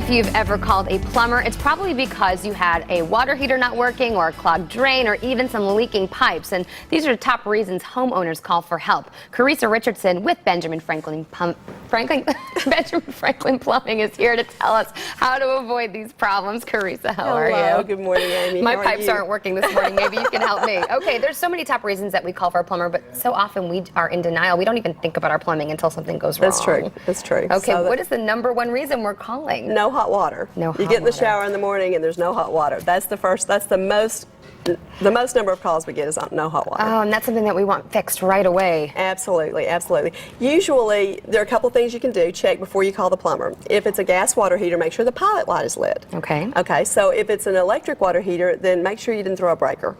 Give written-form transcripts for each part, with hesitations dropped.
If you've ever called a plumber, it's probably because you had a water heater not working or a clogged drain or even some leaking pipes. And these are the top reasons homeowners call for help. Carissa Richardson with Benjamin Franklin Plumbing is here to tell us how to avoid these problems. Carissa, how are you? Good morning, Amy. My pipes aren't working this morning. Maybe you can help me. Okay, there's so many top reasons that we call for a plumber, but so often we are in denial. We don't even think about our plumbing until something goes wrong. That's true. That's true. Okay, so what is the #1 reason we're calling? No hot water. No hot You get in the water. shower in the morning and there's no hot water. That's the most number of calls we get is on no hot water. Oh, and that's something that we want fixed right away. Absolutely, absolutely. Usually, there are a couple things you can do. Check before you call the plumber. If it's a gas water heater, make sure the pilot light is lit. Okay. Okay, so if it's an electric water heater, then make sure you didn't throw a breaker.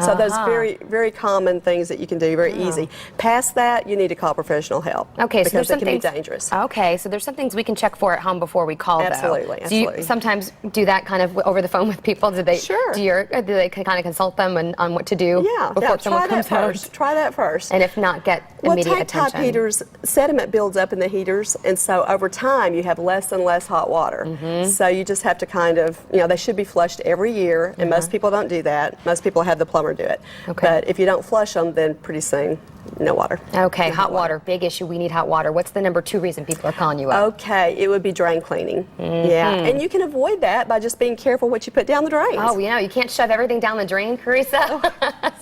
So those very, very common things that you can do, very easy. Past that, you need to call professional help. Okay, so because there's it can be dangerous. Okay, so there's some things we can check for at home before we call. Absolutely, though. Do you sometimes do that kind of over the phone with people? Do they? Sure. Do they kind of consult them on what to do? Yeah. Before someone comes out? Try that first. And if not, get immediate attention. Type heaters, sediment builds up in the heaters, and so over time you have less and less hot water. So you just have to kind of, they should be flushed every year, and most people don't do that. Most people have the plumber do it. Okay. But if you don't flush them, then pretty soon, no water. Okay, hot water, big issue. We need hot water. What's the #2 reason people are calling you up? Okay, it would be drain cleaning. Yeah, and you can avoid that by just being careful what you put down the drains. Oh, you can't shove everything down the drain, Carissa.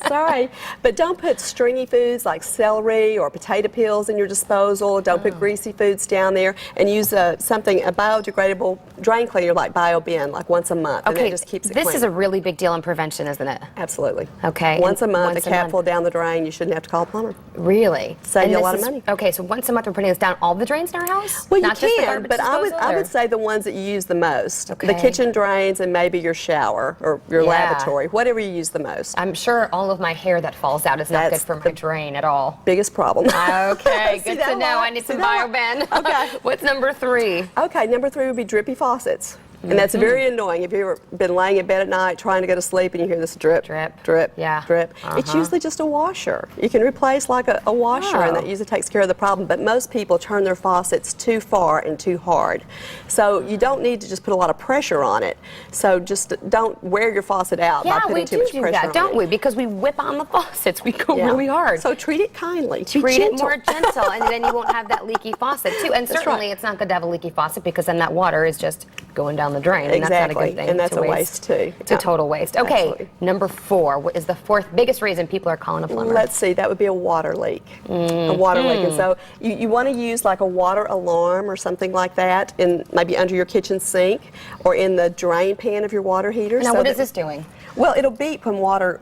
Sorry, but don't put stringy foods like celery or potato peels in your disposal. Don't put greasy foods down there, and use a biodegradable drain cleaner like BioBin, like once a month. Okay, and that just keeps it this clean. is a really big deal in prevention, isn't it? Absolutely. Okay. Once a month, once a cap full down the drain. You shouldn't have to call a plumber. Really? Save you a lot of money. Okay, so once a month we're putting this down all the drains in our house? Well, Not you just the can, garbage but I disposal, would say the ones that you use the most. Okay. The kitchen drains and maybe your shower or your lavatory, whatever you use the most. I'm sure all of my hair that falls out is not good for my drain at all. Biggest problem. Okay, good to know. I need some BioBin. Okay. What's #3? Okay, #3 would be drippy faucets. And that's very annoying. If you've ever been laying in bed at night trying to go to sleep and you hear this drip, Drip. drip, Yeah. drip, it's usually just a washer. You can replace like a washer and that usually takes care of the problem. But most people turn their faucets too far and too hard. So you don't need to just put a lot of pressure on it. So just don't wear your faucet out by putting too much pressure on it. Yeah, we do that, don't we? Because we whip on the faucets. We go really hard. So treat it kindly. Treat it more gentle, and then you won't have that leaky faucet too. And certainly it's not good to have a leaky faucet because then that water is just going down the drain. And Exactly. that's not a good thing. And that's a waste too. It's a total waste. Okay, Absolutely. #4. What is the 4th biggest reason people are calling a plumber? Let's see, that would be a water leak. A water leak. And so you want to use like a water alarm or something like that in maybe under your kitchen sink or in the drain pan of your water heater. Now, what is this doing? Well, it'll beep when water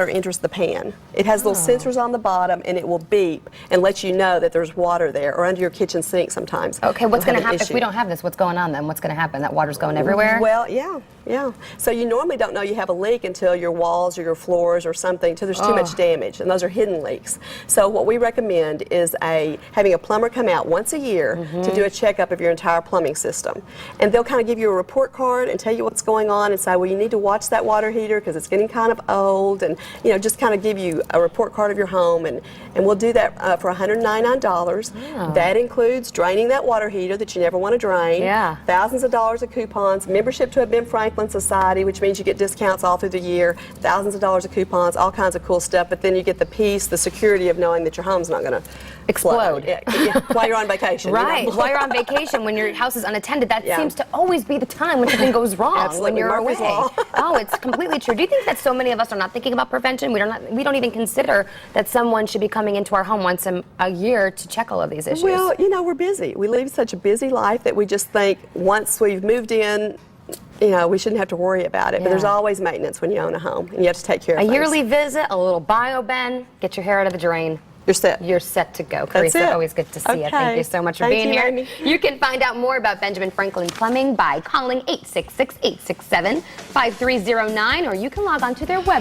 enters the pan. It has little sensors on the bottom, and it will beep and let you know that there's water there, or under your kitchen sink sometimes. Okay, what's going to happen if issue. we don't have this? What's going on then? What's going to happen? That water's going everywhere? Well, yeah. So you normally don't know you have a leak until your walls or your floors or something, until there's too much damage, and those are hidden leaks. So what we recommend is having a plumber come out once a year to do a checkup of your entire plumbing system. And they'll kind of give you a report card and tell you what's going on and say, well, you need to watch that water heater because it's getting kind of old, and just kind of give you a report card of your home, and we'll do that for $199. That includes draining that water heater that you never want to drain, thousands of dollars of coupons, membership to a Ben Franklin Society, which means you get discounts all through the year, thousands of dollars of coupons, all kinds of cool stuff, but then you get the peace, the security of knowing that your home's not going to explode. While you're on vacation. Right, while you're on vacation, when your house is unattended, that seems to always be the time when something goes wrong. Absolutely. When you're away. Murphy's Law. Oh, it's completely true. Do you think that so many of us are not thinking about prevention? We don't even consider that someone should be coming into our home once a year to check all of these issues? Well, we're busy. We live such a busy life that we just think once we've moved in, we shouldn't have to worry about it. But there's always maintenance when you own a home, and you have to take care of a things. yearly visit, a little BioBin, get your hair out of the drain. You're set. You're set to go. That's Carissa, it. always good to see you. Thank you so much for Thank being you, here. Amy. You can find out more about Benjamin Franklin Plumbing by calling 866-867-5309, or you can log on to their website.